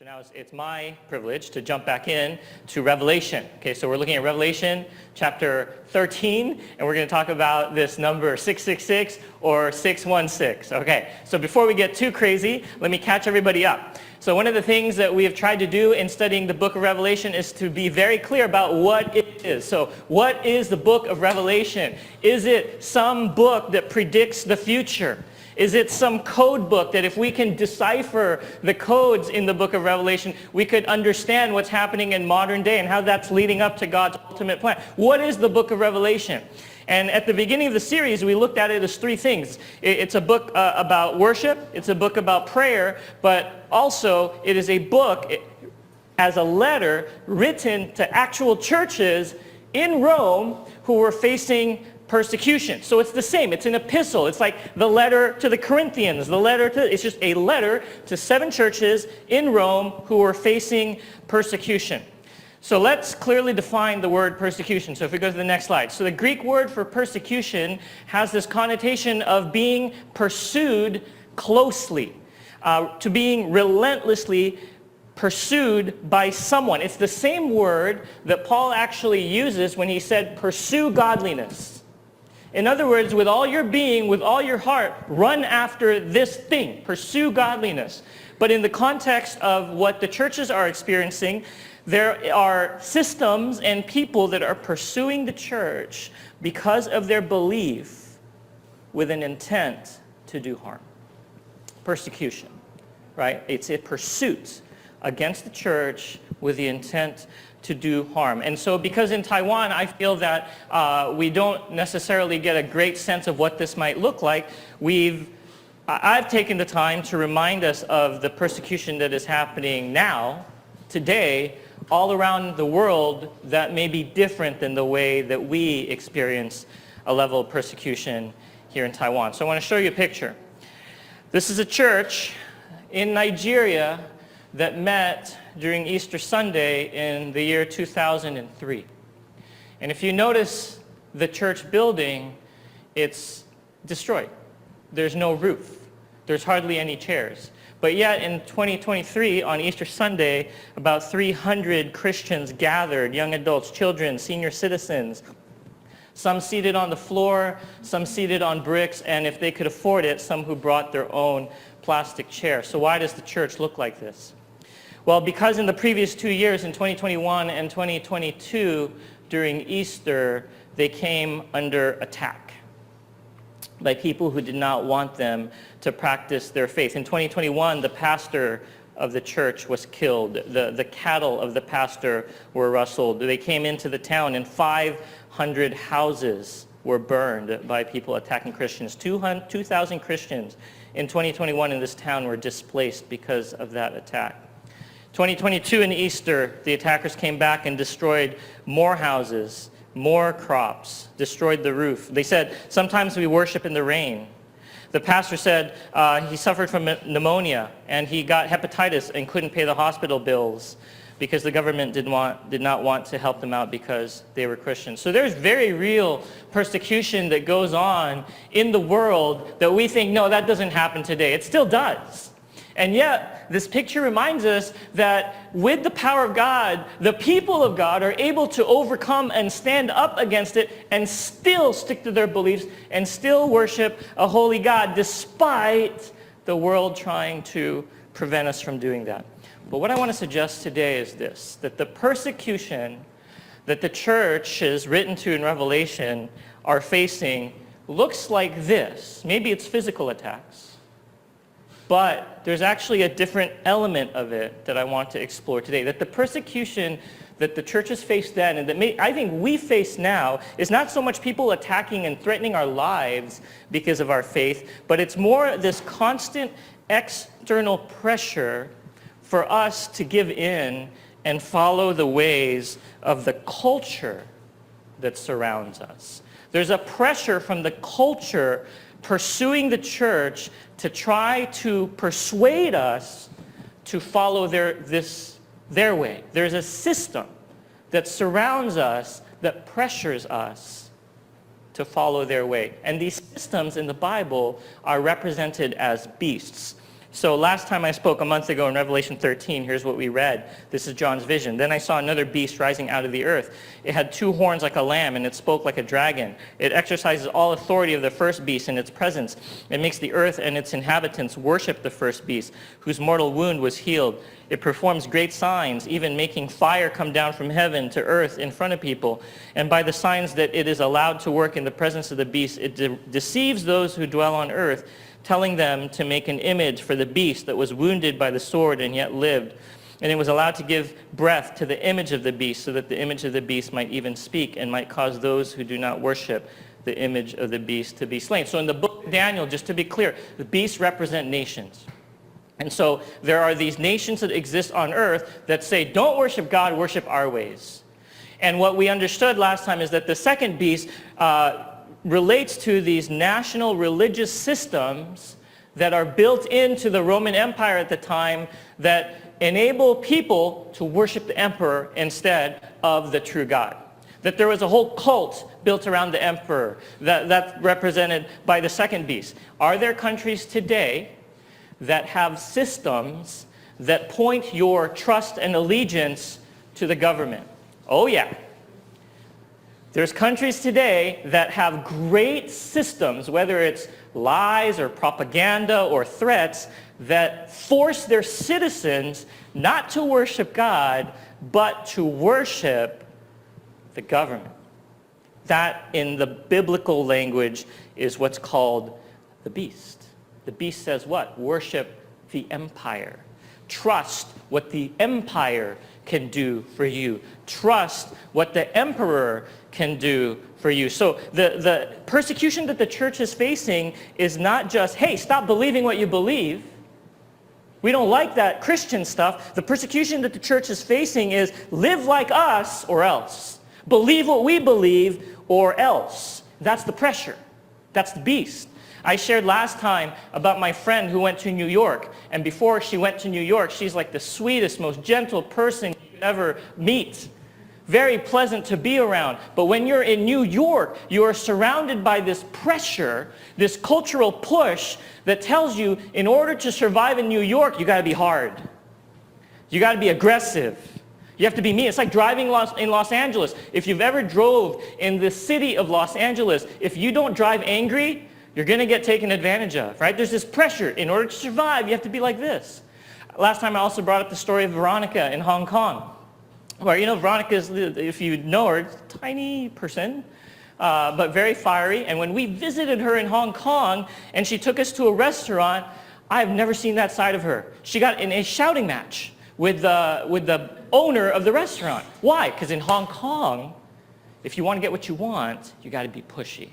So now it's my privilege to jump back in to Revelation. Okay, so we're looking at Revelation chapter 13, and we're going to talk about this number 666 or 616. Okay, so before we get too crazy, let me catch everybody up. So one of the things that we have tried to do in studying the book of Revelation is to be very clear about what it is. So what is the book of Revelation? Is it some book that predicts the future? Is it some code book that if we can decipher the codes in the book of Revelation, we could understand what's happening in modern day and how that's leading up to God's ultimate plan? What is the book of Revelation? And at the beginning of the series, we looked at it as three things. It's a book about worship, it's a book about prayer, but also it is a book as a letter written to actual churches in Rome who were facing persecution. So it's the same. It's an epistle. It's like the letter to the Corinthians. It's just a letter to 7 churches in Rome who were facing persecution. So let's clearly define the word persecution. So if we go to the next slide. So the Greek word for persecution has this connotation of being pursued closely, to being relentlessly pursued by someone. It's the same word that Paul actually uses when he said, pursue godliness. In other words, with all your being, with all your heart, run after this thing. Pursue godliness. But in the context of what the churches are experiencing, there are systems and people that are pursuing the church because of their belief with an intent to do harm. Persecution, right? It's a pursuit against the church with the intent to do harm. And so because in Taiwan, I feel that we don't necessarily get a great sense of what this might look like, I've taken the time to remind us of the persecution that is happening now, today, all around the world that may be different than the way that we experience a level of persecution here in Taiwan. So I want to show you a picture. This is a church in Nigeria that met during Easter Sunday in the year 2003. And if you notice the church building, it's destroyed. There's no roof. There's hardly any chairs. But yet in 2023, on Easter Sunday, about 300 Christians gathered, young adults, children, senior citizens, some seated on the floor, some seated on bricks, and if they could afford it, some who brought their own plastic chair. So why does the church look like this? Well, because in the previous 2 years, in 2021 and 2022, during Easter, they came under attack by people who did not want them to practice their faith. In 2021, the pastor of the church was killed. The cattle of the pastor were rustled. They came into the town and 500 houses were burned by people attacking Christians. 2,000 Christians in 2021 in this town were displaced because of that attack. 2022 in Easter, the attackers came back and destroyed more houses, more crops, destroyed the roof. They said, sometimes we worship in the rain. The pastor said he suffered from pneumonia and he got hepatitis and couldn't pay the hospital bills because the government did not want to help them out because they were Christians. So there's very real persecution that goes on in the world that we think, no, that doesn't happen today. It still does. And yet, this picture reminds us that with the power of God, the people of God are able to overcome and stand up against it and still stick to their beliefs and still worship a holy God despite the world trying to prevent us from doing that. But what I want to suggest today is this, that the persecution that the church is written to in Revelation are facing looks like this. Maybe it's physical attacks. But there's actually a different element of it that I want to explore today. That the persecution that the churches faced then and that I think we face now is not so much people attacking and threatening our lives because of our faith, but it's more this constant external pressure for us to give in and follow the ways of the culture that surrounds us. There's a pressure from the culture pursuing the church to try to persuade us to follow their way. There's a system that surrounds us that pressures us to follow their way. And these systems in the Bible are represented as beasts. So last time I spoke a month ago in Revelation 13, here's what we read. This is John's vision. Then I saw another beast rising out of the earth. It had 2 horns like a lamb, and it spoke like a dragon. It exercises all authority of the first beast in its presence. It makes the earth and its inhabitants worship the first beast, whose mortal wound was healed. It performs great signs, even making fire come down from heaven to earth in front of people. And by the signs that it is allowed to work in the presence of the beast, it deceives those who dwell on earth, telling them to make an image for the beast that was wounded by the sword and yet lived. And it was allowed to give breath to the image of the beast, so that the image of the beast might even speak and might cause those who do not worship the image of the beast to be slain. So in the book of Daniel, just to be clear, the beasts represent nations. And so there are these nations that exist on earth that say, don't worship God, worship our ways. And what we understood last time is that the second beast relates to these national religious systems that are built into the Roman Empire at the time that enable people to worship the emperor instead of the true God. That there was a whole cult built around the emperor that's represented by the second beast. Are there countries today that have systems that point your trust and allegiance to the government? Oh yeah. There's countries today that have great systems, whether it's lies or propaganda or threats, that force their citizens not to worship God, but to worship the government. That, in the biblical language, is what's called the beast. The beast says what? Worship the empire. Trust what the empire can do for you. Trust what the emperor can do for you. So the persecution that the church is facing is not just, hey, stop believing what you believe. We don't like that Christian stuff. The persecution that the church is facing is live like us or else. Believe what we believe or else. That's the pressure. That's the beast. I shared last time about my friend who went to New York. And before she went to New York, she's like the sweetest, most gentle person you could ever meet. Very pleasant to be around. But when you're in New York, you are surrounded by this pressure, this cultural push that tells you in order to survive in New York, you got to be hard. You got to be aggressive. You have to be mean. It's like driving in Los Angeles. If you've ever drove in the city of Los Angeles, if you don't drive angry, you're going to get taken advantage of, right? There's this pressure. In order to survive, you have to be like this. Last time I also brought up the story of Veronica in Hong Kong. Where, you know, Veronica is, if you know her, a tiny person, but very fiery. And when we visited her in Hong Kong and she took us to a restaurant, I've never seen that side of her. She got in a shouting match with the owner of the restaurant. Why? Because in Hong Kong, if you want to get what you want, you got to be pushy.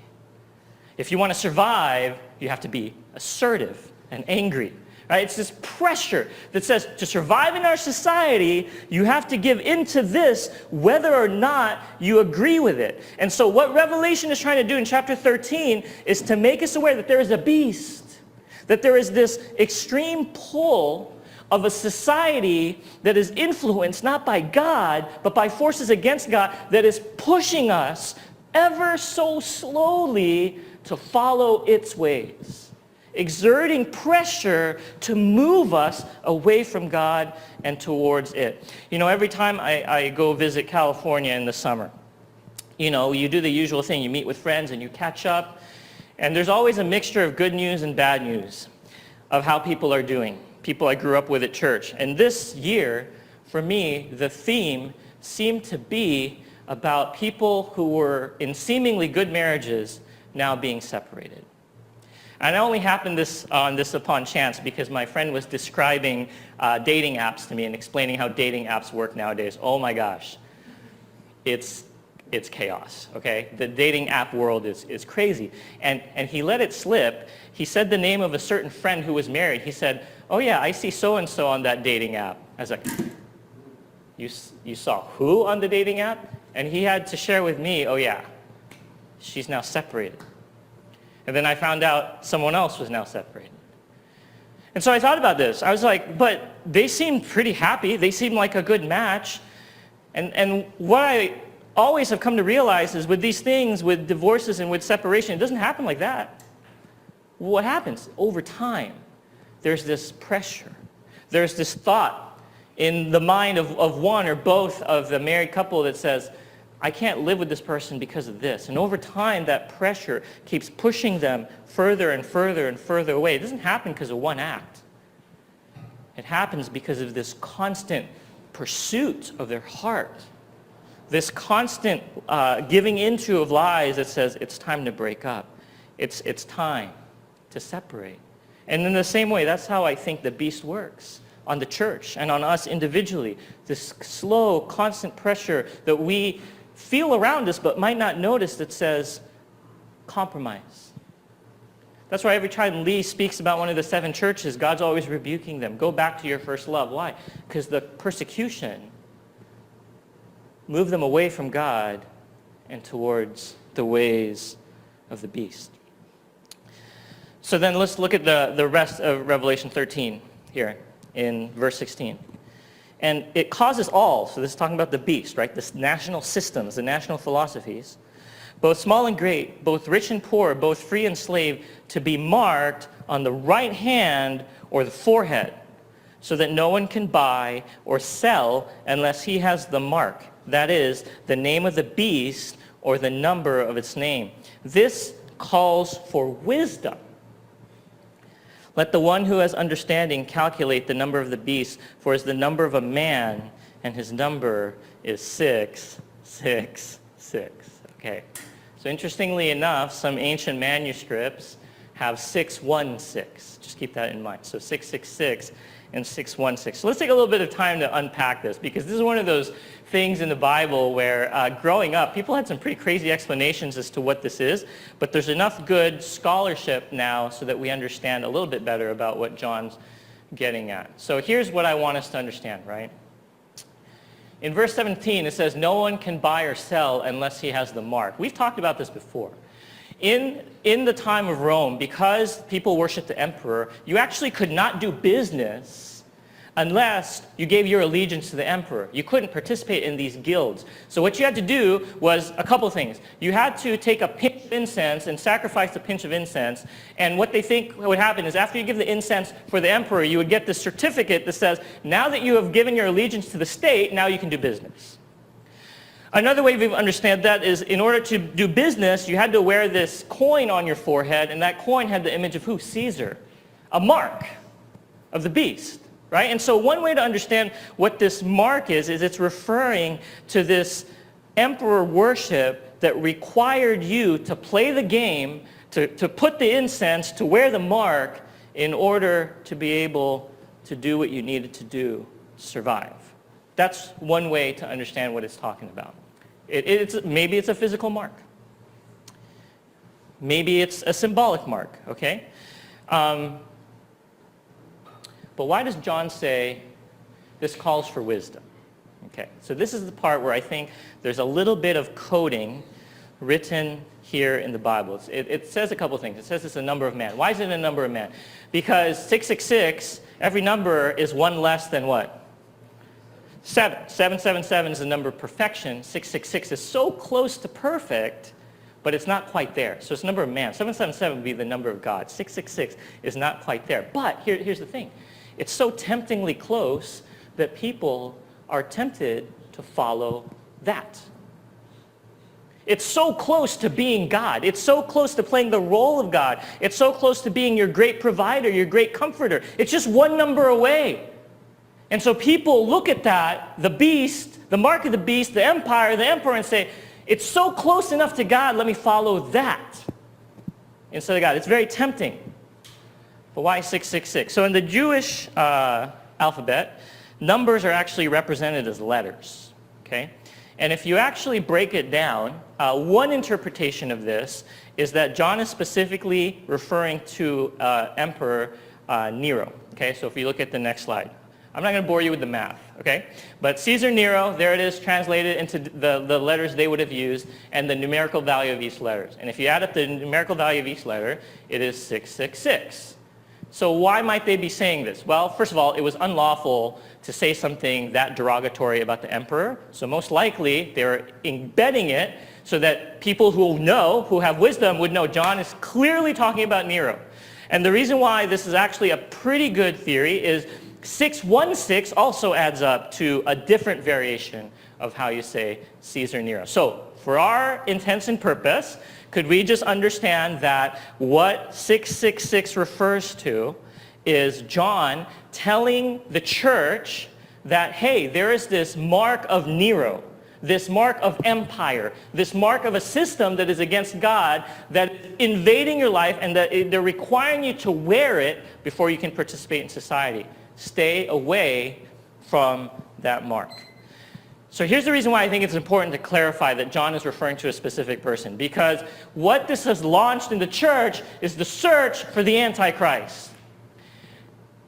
If you want to survive, you have to be assertive and angry. Right? It's this pressure that says to survive in our society, you have to give into this whether or not you agree with it. And so what Revelation is trying to do in chapter 13 is to make us aware that there is a beast, that there is this extreme pull of a society that is influenced not by God, but by forces against God that is pushing us ever so slowly to follow its ways. Exerting pressure to move us away from God and towards it. You know, every time I go visit California in the summer, you know, you do the usual thing. You meet with friends and you catch up. And there's always a mixture of good news and bad news of how people are doing. People I grew up with at church. And this year, for me, the theme seemed to be about people who were in seemingly good marriages now being separated. And it only happened this upon chance because my friend was describing dating apps to me and explaining how dating apps work nowadays. Oh my gosh, it's chaos, okay? The dating app world is crazy. And he let it slip. He said the name of a certain friend who was married. He said, oh yeah, I see so-and-so on that dating app. I was like, you saw who on the dating app? And he had to share with me, oh yeah, she's now separated. And then I found out someone else was now separated. And so I thought about this. I was like, but they seemed pretty happy. They seemed like a good match. And what I always have come to realize is with these things, with divorces and with separation, it doesn't happen like that. What happens? Over time, there's this pressure. There's this thought in the mind of one or both of the married couple that says, I can't live with this person because of this. And over time, that pressure keeps pushing them further and further and further away. It doesn't happen because of one act. It happens because of this constant pursuit of their heart. This constant giving into of lies that says it's time to break up. It's time to separate. And in the same way, that's how I think the beast works on the church and on us individually. This slow, constant pressure that we feel around us but might not notice that says, compromise. That's why every time Lee speaks about one of the 7 churches, God's always rebuking them. Go back to your first love. Why? Because the persecution moved them away from God and towards the ways of the beast. So then let's look at the rest of Revelation 13 here in verse 16. And it causes all, so this is talking about the beast, right? This national systems, the national philosophies, both small and great, both rich and poor, both free and slave, to be marked on the right hand or the forehead, so that no one can buy or sell unless he has the mark, that is, the name of the beast or the number of its name. This calls for wisdom. Let the one who has understanding calculate the number of the beast, for as the number of a man, and his number is 666. Okay. So interestingly enough, some ancient manuscripts have 616. Just keep that in mind. So 666 and 616. So let's take a little bit of time to unpack this, because this is one of those things in the Bible where growing up, people had some pretty crazy explanations as to what this is, but there's enough good scholarship now so that we understand a little bit better about what John's getting at. So here's what I want us to understand, right? In verse 17, it says, no one can buy or sell unless he has the mark. We've talked about this before. In the time of Rome, because people worshiped the emperor, you actually could not do business unless you gave your allegiance to the emperor. You couldn't participate in these guilds. So what you had to do was a couple things. You had to take a pinch of incense and sacrifice a pinch of incense. And what they think would happen is after you give the incense for the emperor, you would get this certificate that says, now that you have given your allegiance to the state, now you can do business. Another way we understand that is in order to do business, you had to wear this coin on your forehead, and that coin had the image of who? Caesar, a mark of the beast. Right? And so one way to understand what this mark is it's referring to this emperor worship that required you to play the game, to put the incense, to wear the mark in order to be able to do what you needed to do to survive. That's one way to understand what it's talking about. Maybe it's a physical mark. Maybe it's a symbolic mark, okay? But why does John say this calls for wisdom? Okay, so this is the part where I think there's a little bit of coding written here in the Bible. It says a couple things. It says it's a number of man. Why is it a number of man? Because 666, every number is one less than what? 7. 777 is the number of perfection. 666 is so close to perfect, but it's not quite there. So it's a number of man. 777 would be the number of God. 666 is not quite there. But here's the thing. It's so temptingly close that people are tempted to follow that. It's so close to being God. It's so close to playing the role of God. It's so close to being your great provider, your great comforter. It's just one number away. And so people look at that, the beast, the mark of the beast, the empire, the emperor, and say, it's so close enough to God, let me follow that instead of God. It's very tempting. But why 666? So in the Jewish alphabet, numbers are actually represented as letters, okay? And if you actually break it down, one interpretation of this is that John is specifically referring to Emperor Nero, okay? So if you look at the next slide. I'm not going to bore you with the math, okay? But Caesar Nero, there it is, translated into the letters they would have used and the numerical value of each letter. And if you add up the numerical value of each letter, it is 666. So why might they be saying this? Well, first of all, it was unlawful to say something that derogatory about the emperor. So most likely, they're embedding it so that people who know, who have wisdom, would know John is clearly talking about Nero. And the reason why this is actually a pretty good theory is 616 also adds up to a different variation of how you say Caesar Nero. So for our intents and purpose, could we just understand that what 666 refers to is John telling the church that, hey, there is this mark of Nero, this mark of empire, this mark of a system that is against God, that is invading your life, and that they're requiring you to wear it before you can participate in society. Stay away from that mark. So here's the reason why I think it's important to clarify that John is referring to a specific person, because what this has launched in the church is the search for the Antichrist.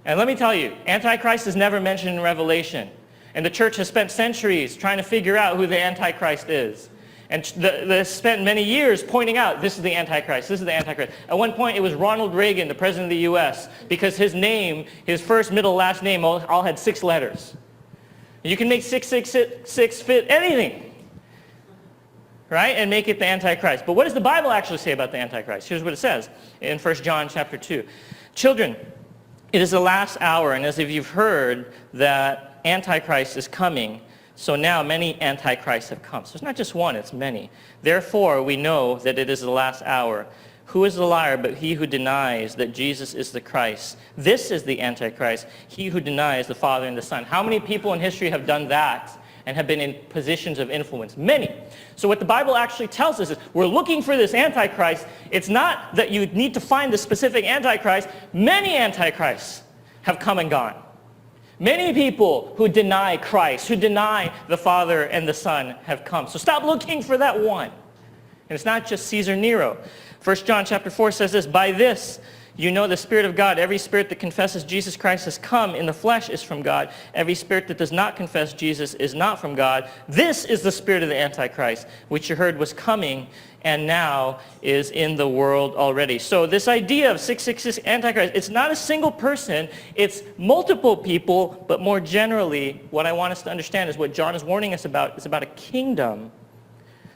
And let me tell you, Antichrist is never mentioned in Revelation. And the church has spent centuries trying to figure out who the Antichrist is. And they spent many years pointing out, this is the Antichrist, this is the Antichrist. At one point, it was Ronald Reagan, the president of the U.S., because his name, his first, middle, last name all had 6 letters. You can make 666 fit anything, right? And make it the Antichrist. But what does the Bible actually say about the Antichrist? Here's what it says in 1 John chapter 2. Children, it is the last hour, and as if you've heard that Antichrist is coming, so now many Antichrists have come. So it's not just one, it's many. Therefore, we know that it is the last hour. Who is the liar but he who denies that Jesus is the Christ? This is the Antichrist, he who denies the Father and the Son. How many people in history have done that and have been in positions of influence? Many. So what the Bible actually tells us is we're looking for this Antichrist. It's not that you need to find the specific Antichrist. Many Antichrists have come and gone. Many people who deny Christ, who deny the Father and the Son have come. So stop looking for that one. And it's not just Caesar Nero. 1 John chapter 4 says this, by this you know the Spirit of God. Every spirit that confesses Jesus Christ has come in the flesh is from God. Every spirit that does not confess Jesus is not from God. This is the spirit of the Antichrist, which you heard was coming and now is in the world already. So this idea of 666 Antichrist, it's not a single person, it's multiple people, but more generally, what I want us to understand is what John is warning us about is about a kingdom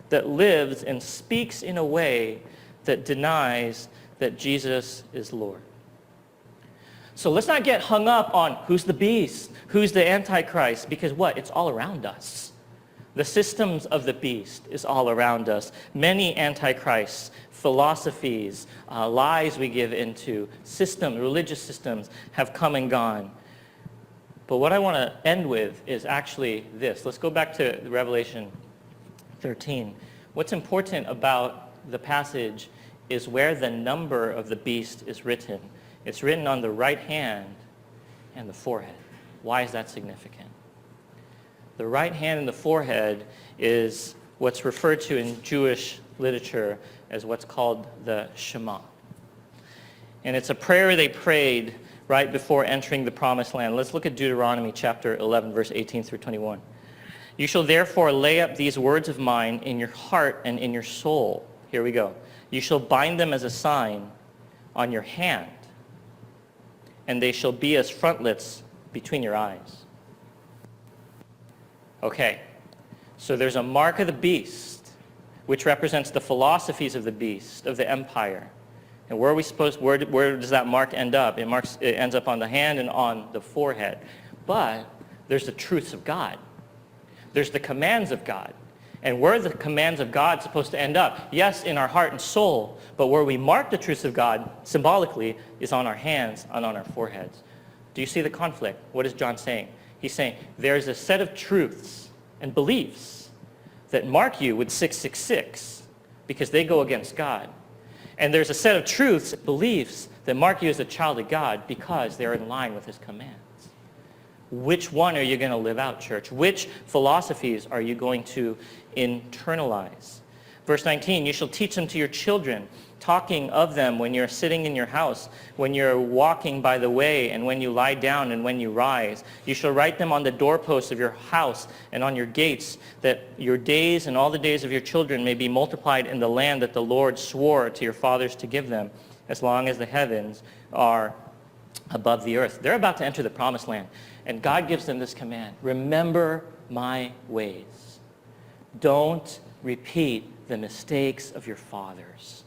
that lives and speaks in a way that denies that Jesus is Lord. So let's not get hung up on who's the beast, who's the Antichrist, because what? It's all around us. The systems of the beast is all around us. Many Antichrists, philosophies, lies we give into, systems, religious systems have come and gone. But what I want to end with is actually this. Let's go back to Revelation 13. What's important about the passage is where the number of the beast is written. It's written on the right hand and the forehead. Why is that significant? The right hand and the forehead is what's referred to in Jewish literature as what's called the Shema. And it's a prayer they prayed right before entering the promised land. Let's look at Deuteronomy chapter 11, verse 18 through 21. You shall therefore lay up these words of mine in your heart and in your soul. Here we go. You shall bind them as a sign on your hand, and they shall be as frontlets between your eyes. Okay, so there's a mark of the beast, which represents the philosophies of the beast, of the empire. And where does that mark end up? It ends up on the hand and on the forehead. But there's the truths of God. There's the commands of God. And where are the commands of God supposed to end up? Yes, in our heart and soul, but where we mark the truths of God symbolically is on our hands and on our foreheads. Do you see the conflict? What is John saying? He's saying there's a set of truths and beliefs that mark you with 666 because they go against God. And there's a set of truths and beliefs that mark you as a child of God because they're in line with his commands. Which one are you going to live out, church? Which philosophies are you going to internalize? Verse 19, you shall teach them to your children, talking of them when you're sitting in your house, when you're walking by the way, and when you lie down and when you rise. You shall write them on the doorposts of your house and on your gates, that your days and all the days of your children may be multiplied in the land that the Lord swore to your fathers to give them, as long as the heavens are above the earth. They're about to enter the promised land. And God gives them this command. Remember my ways. Don't repeat the mistakes of your fathers.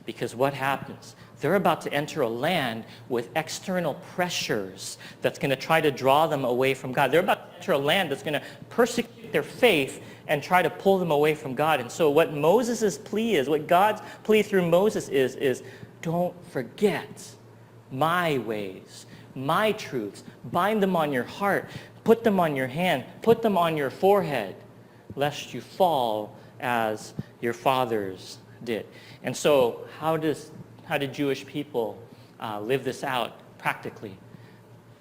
Because what happens? They're about to enter a land with external pressures that's going to try to draw them away from God. They're about to enter a land that's going to persecute their faith and try to pull them away from God. And so what Moses' plea is, what God's plea through Moses is don't forget my ways, my truths. Bind them on your heart. Put them on your hand. Put them on your forehead, lest you fall as your fathers did. And so how did Jewish people live this out practically?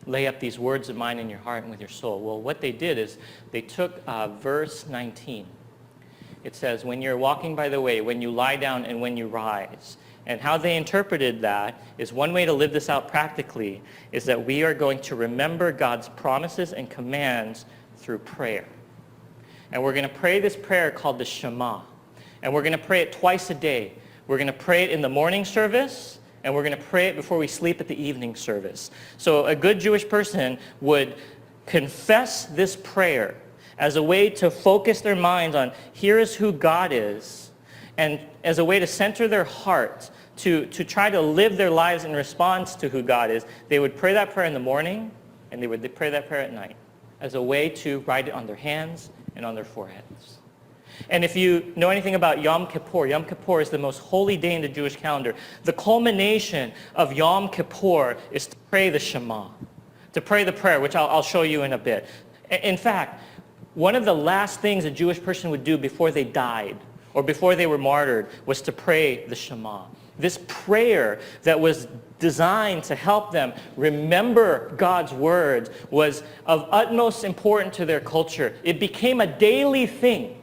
Lay up these words of mine in your heart and with your soul. Well, what they did is they took verse 19. It says, when you're walking by the way, when you lie down and when you rise. And how they interpreted that is one way to live this out practically is that we are going to remember God's promises and commands through prayer. And we're going to pray this prayer called the Shema. And we're going to pray it twice a day. We're going to pray it in the morning service, and we're going to pray it before we sleep at the evening service. So a good Jewish person would confess this prayer as a way to focus their minds on here is who God is, and as a way to center their heart to try to live their lives in response to who God is. They would pray that prayer in the morning, and they would pray that prayer at night as a way to write it on their hands and on their foreheads. And if you know anything about Yom Kippur is the most holy day in the Jewish calendar. The culmination of Yom Kippur is to pray the Shema, to pray the prayer, which I'll show you in a bit. In fact, one of the last things a Jewish person would do before they died or before they were martyred was to pray the Shema. This prayer that was designed to help them remember God's words was of utmost importance to their culture. It became a daily thing.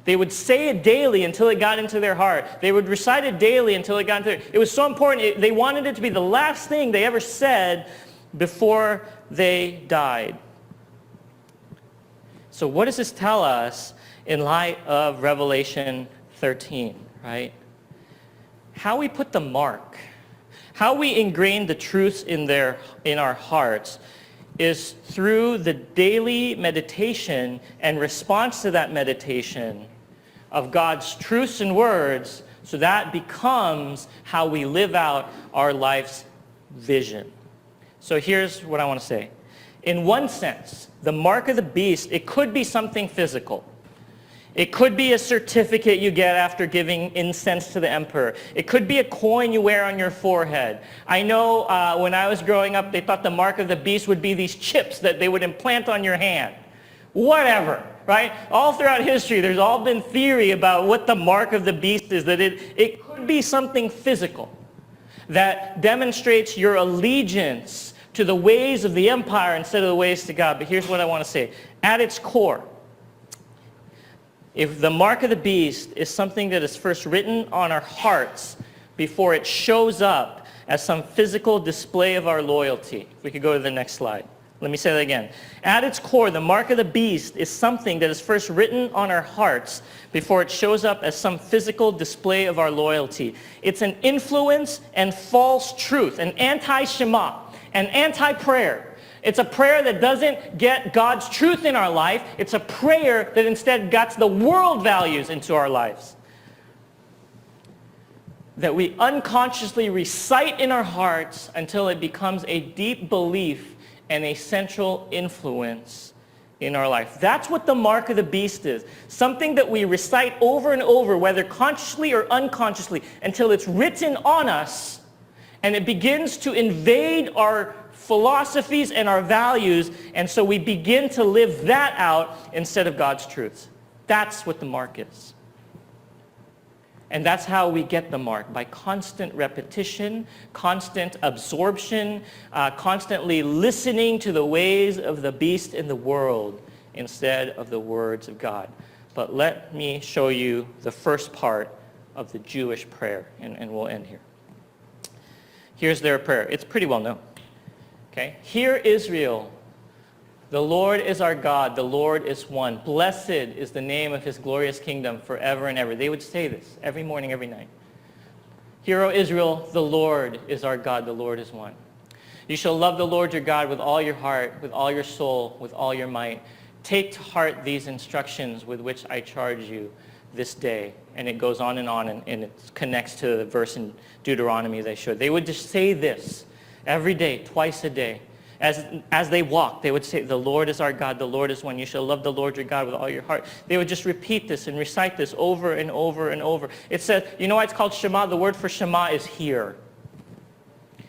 They would say it daily until it got into their heart. They would recite it daily until it got into their... It was so important. They wanted it to be the last thing they ever said before they died. So what does this tell us in light of Revelation 13, right? How we put the mark, how we ingrain the truths in our hearts is through the daily meditation and response to that meditation of God's truths and words, so that becomes how we live out our life's vision. So here's what I want to say. In one sense, the mark of the beast, it could be something physical. It could be a certificate you get after giving incense to the emperor. It could be a coin you wear on your forehead. I know when I was growing up, they thought the mark of the beast would be these chips that they would implant on your hand. Whatever, right? All throughout history, there's all been theory about what the mark of the beast is, that it could be something physical that demonstrates your allegiance to the ways of the empire instead of the ways to God. But here's what I want to say. At its core, if the mark of the beast is something that is first written on our hearts before it shows up as some physical display of our loyalty. If we could go to the next slide. Let me say that again. At its core, the mark of the beast is something that is first written on our hearts before it shows up as some physical display of our loyalty. It's an influence and false truth, an anti-Shema, an anti-prayer. It's a prayer that doesn't get God's truth in our life. It's a prayer that instead gets the world values into our lives. That we unconsciously recite in our hearts until it becomes a deep belief and a central influence in our life. That's what the mark of the beast is. Something that we recite over and over, whether consciously or unconsciously, until it's written on us and it begins to invade our philosophies and our values, and so we begin to live that out instead of God's truths. That's what the mark is. And that's how we get the mark, by constant repetition, constant absorption, constantly listening to the ways of the beast in the world instead of the words of God. But let me show you the first part of the Jewish prayer, and we'll end here. Here's their prayer. It's pretty well known. Okay? Hear, Israel, the Lord is our God, the Lord is one. Blessed is the name of his glorious kingdom forever and ever. They would say this every morning, every night. Hear, O Israel, the Lord is our God, the Lord is one. You shall love the Lord your God with all your heart, with all your soul, with all your might. Take to heart these instructions with which I charge you this day. And it goes on, and it connects to the verse in Deuteronomy they showed. They would just say this every day, twice a day. As they walked, they would say, the Lord is our God, the Lord is one. You shall love the Lord your God with all your heart. They would just repeat this and recite this over and over and over. It says, you know why it's called Shema? The word for Shema is hear.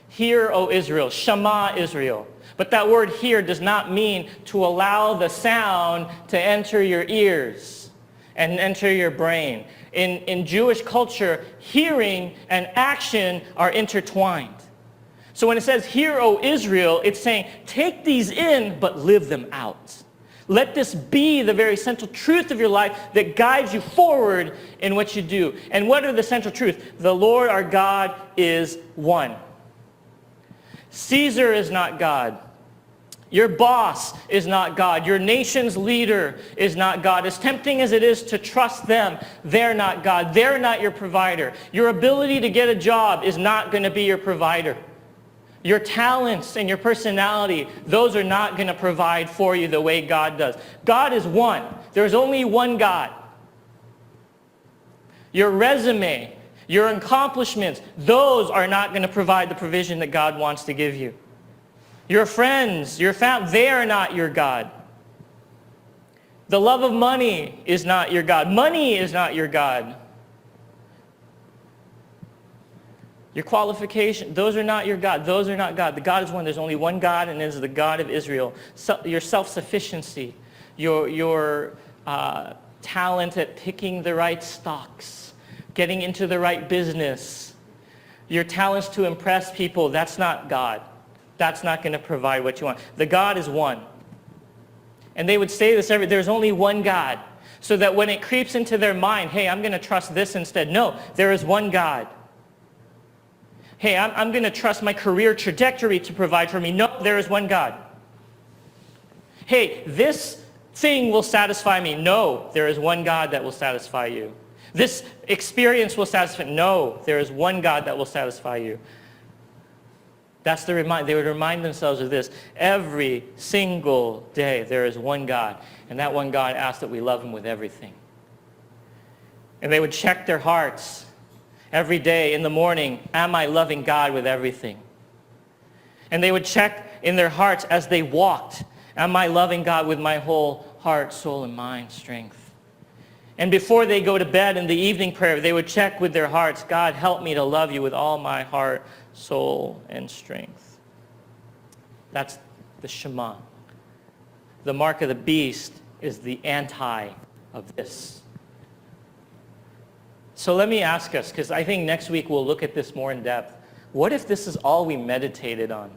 Hear, O Israel. Shema, Israel. But that word hear does not mean to allow the sound to enter your ears and enter your brain. In Jewish culture, hearing and action are intertwined. So when it says, hear, O Israel, it's saying, take these in, but live them out. Let this be the very central truth of your life that guides you forward in what you do. And what are the central truths? The Lord our God is one. Caesar is not God. Your boss is not God. Your nation's leader is not God. As tempting as it is to trust them, they're not God. They're not your provider. Your ability to get a job is not going to be your provider. Your talents and your personality, those are not going to provide for you the way God does. God is one. There's only one God. Your resume, your accomplishments, those are not going to provide the provision that God wants to give you. Your friends, your family, they are not your God. The love of money is not your God. Money is not your God. Your qualification, those are not your God. Those are not God. The God is one. There's only one God, and it is the God of Israel. So, your self-sufficiency, your talent at picking the right stocks, getting into the right business, your talents to impress people, that's not God. That's not going to provide what you want. The God is one. And they would say this there's only one God. So that when it creeps into their mind, hey, I'm going to trust this instead. No, there is one God. Hey, I'm going to trust my career trajectory to provide for me. No, there is one God. Hey, this thing will satisfy me. No, there is one God that will satisfy you. This experience will satisfy. No, there is one God that will satisfy you. That's the remind. They would remind themselves of this every single day. There is one God, and that one God asks that we love him with everything. And they would check their hearts every day in the morning, am I loving God with everything? And they would check in their hearts as they walked, am I loving God with my whole heart, soul, and mind, strength? And before they go to bed in the evening prayer, they would check with their hearts, God, help me to love you with all my heart, soul, and strength. That's the Shema. The mark of the beast is the anti of this. So let me ask us, because I think next week we'll look at this more in depth. What if this is all we meditated on?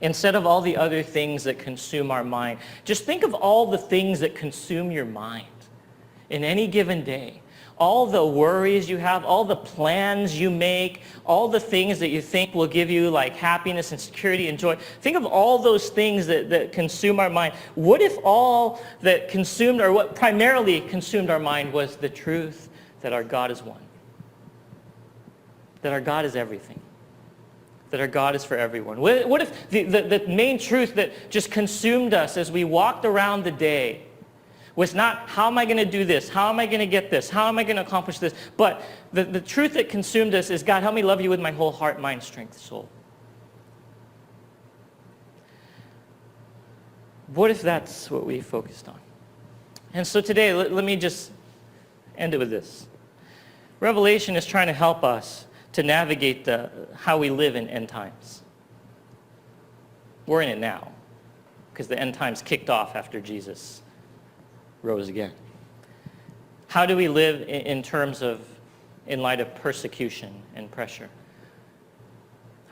Instead of all the other things that consume our mind. Just think of all the things that consume your mind in any given day. All the worries you have, all the plans you make, all the things that you think will give you like happiness and security and joy. Think of all those things that consume our mind. What if all that consumed, or what primarily consumed our mind was the truth that our God is one? That our God is everything. That our God is for everyone. What if the main truth that just consumed us as we walked around the day was not, how am I going to do this? How am I going to get this? How am I going to accomplish this? But the truth that consumed us is, God, help me love you with my whole heart, mind, strength, soul. What if that's what we focused on? And so today, let me just end it with this. Revelation is trying to help us to navigate how we live in end times. We're in it now, because the end times kicked off after Jesus rose again. How do we live in light of persecution and pressure?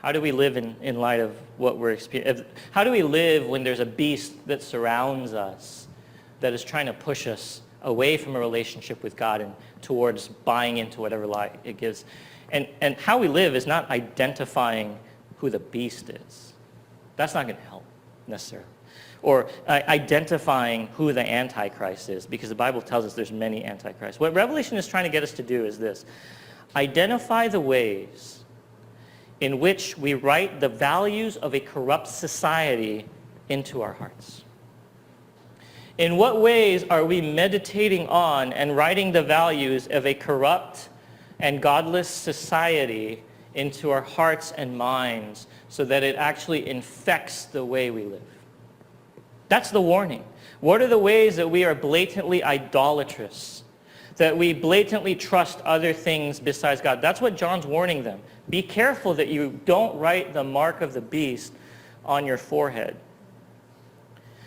How do we live in light of what we're experiencing? How do we live when there's a beast that surrounds us that is trying to push us away from a relationship with God and towards buying into whatever lie it gives? And how we live is not identifying who the beast is. That's not going to help necessarily. Or identifying who the Antichrist is, because the Bible tells us there's many Antichrists. What Revelation is trying to get us to do is this. Identify the ways in which we write the values of a corrupt society into our hearts. In what ways are we meditating on and writing the values of a corrupt and godless society into our hearts and minds so that it actually infects the way we live? That's the warning. What are the ways that we are blatantly idolatrous? That we blatantly trust other things besides God? That's what John's warning them. Be careful that you don't write the mark of the beast on your forehead.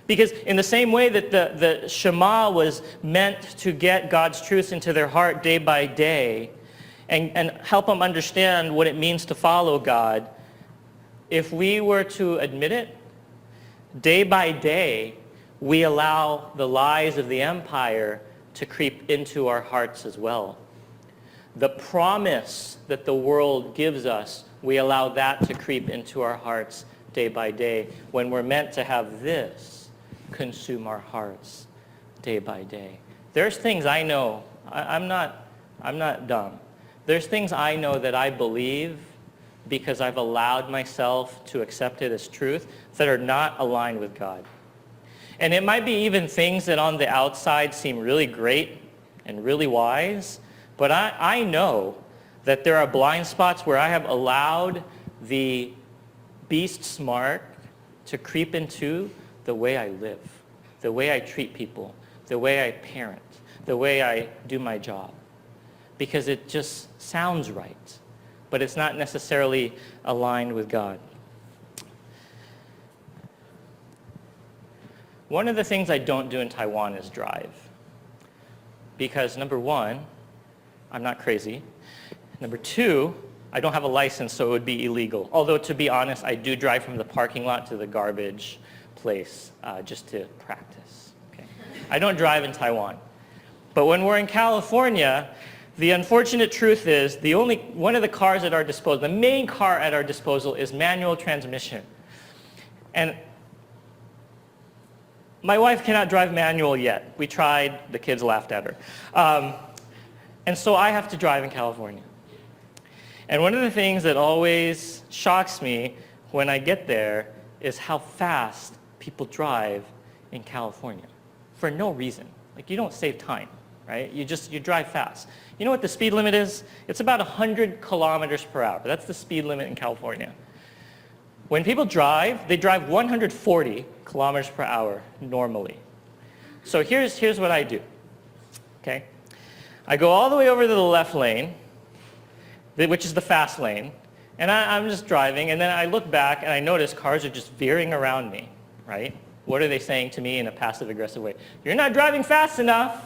Because in the same way that the Shema was meant to get God's truth into their heart day by day and help them understand what it means to follow God, if we were to admit it, day by day, we allow the lies of the empire to creep into our hearts as well. The promise that the world gives us, we allow that to creep into our hearts day by day, when we're meant to have this consume our hearts day by day. There's things I know, I'm not dumb. There's things I know that I believe because I've allowed myself to accept it as truth that are not aligned with God. And it might be even things that on the outside seem really great and really wise, but I know that there are blind spots where I have allowed the beast's mark to creep into the way I live, the way I treat people, the way I parent, the way I do my job. Because it just sounds right, but it's not necessarily aligned with God. One of the things I don't do in Taiwan is drive. Because number one, I'm not crazy. Number two, I don't have a license, so it would be illegal. Although, to be honest, I do drive from the parking lot to the garbage place just to practice. Okay? I don't drive in Taiwan. But when we're in California, the unfortunate truth is one of the cars at our disposal, the main car at our disposal is manual transmission. And my wife cannot drive manual yet. We tried, the kids laughed at her. And so I have to drive in California. And one of the things that always shocks me when I get there is how fast people drive in California for no reason. Like, you don't save time, right? You drive fast. You know what the speed limit is? It's about 100 kilometers per hour. That's the speed limit in California. When people drive, they drive 140 kilometers per hour normally. So here's what I do, okay? I go all the way over to the left lane, which is the fast lane, and I'm just driving, and then I look back and I notice cars are just veering around me, right? What are they saying to me in a passive-aggressive way? You're not driving fast enough.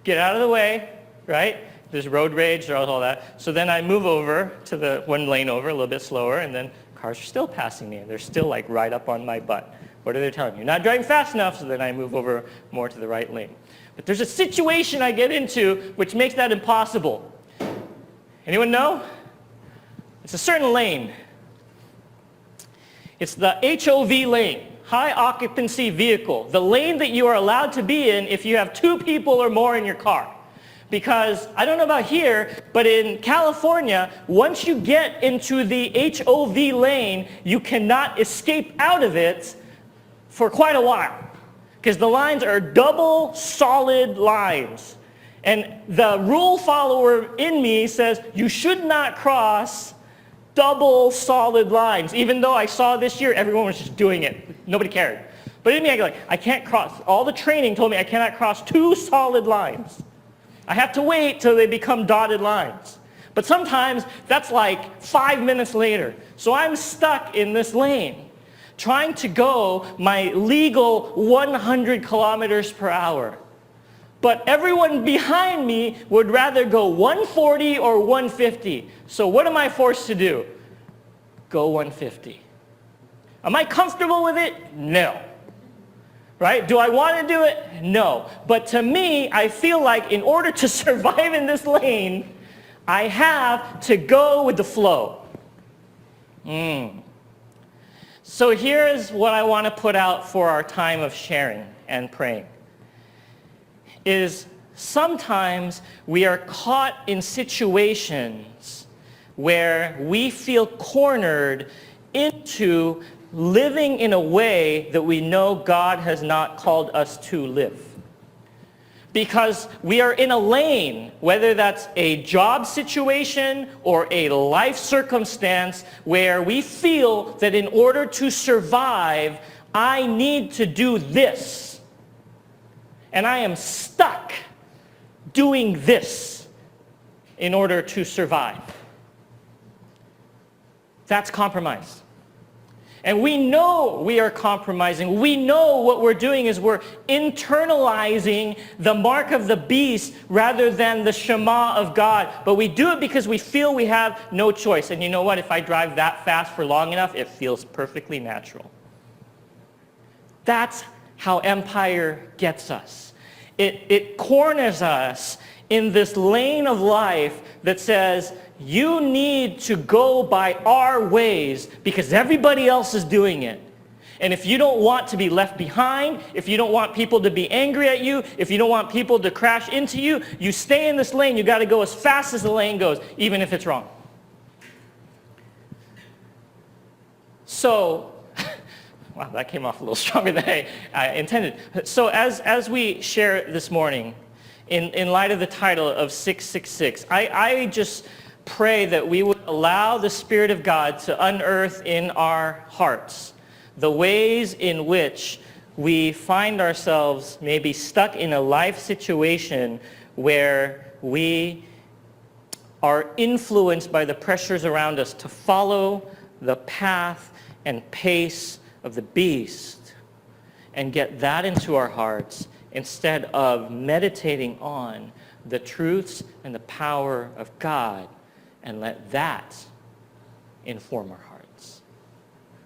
Get out of the way, right? There's road rage, there's all that. So then I move over to the one lane over, a little bit slower, and then cars are still passing me, and they're still like right up on my butt. What are they telling me? You're not driving fast enough, so then I move over more to the right lane. But there's a situation I get into which makes that impossible. Anyone know? It's a certain lane. It's the HOV lane, high occupancy vehicle, the lane that you are allowed to be in if you have 2 people or more in your car. Because, I don't know about here, but in California, once you get into the HOV lane, you cannot escape out of it for quite a while. Because the lines are double solid lines. And the rule follower in me says you should not cross double solid lines. Even though I saw this year, everyone was just doing it. Nobody cared. But in me, I go like, I can't cross. All the training told me I cannot cross 2 solid lines. I have to wait till they become dotted lines. But sometimes that's like 5 minutes later. So I'm stuck in this lane, trying to go my legal 100 kilometers per hour. But everyone behind me would rather go 140 or 150. So what am I forced to do? Go 150. Am I comfortable with it? No. Right? Do I want to do it? No. But to me, I feel like in order to survive in this lane, I have to go with the flow. So here's what I want to put out for our time of sharing and praying. Is sometimes we are caught in situations where we feel cornered into living in a way that we know God has not called us to live. Because we are in a lane, whether that's a job situation or a life circumstance, where we feel that in order to survive, I need to do this. And I am stuck doing this in order to survive. That's compromise. And we know we are compromising. We know what we're doing is we're internalizing the mark of the beast rather than the Shema of God. But we do it because we feel we have no choice. And you know what? If I drive that fast for long enough, it feels perfectly natural. That's how empire gets us. It corners us in this lane of life that says, you need to go by our ways because everybody else is doing it. And if you don't want to be left behind, if you don't want people to be angry at you, if you don't want people to crash into you, you stay in this lane. You got to go as fast as the lane goes, even if it's wrong. So, wow, that came off a little stronger than I intended. So as we share this morning, in light of the title of 666, I just pray that we would allow the Spirit of God to unearth in our hearts the ways in which we find ourselves maybe stuck in a life situation where we are influenced by the pressures around us to follow the path and pace of the beast and get that into our hearts instead of meditating on the truths and the power of God and let that inform our hearts.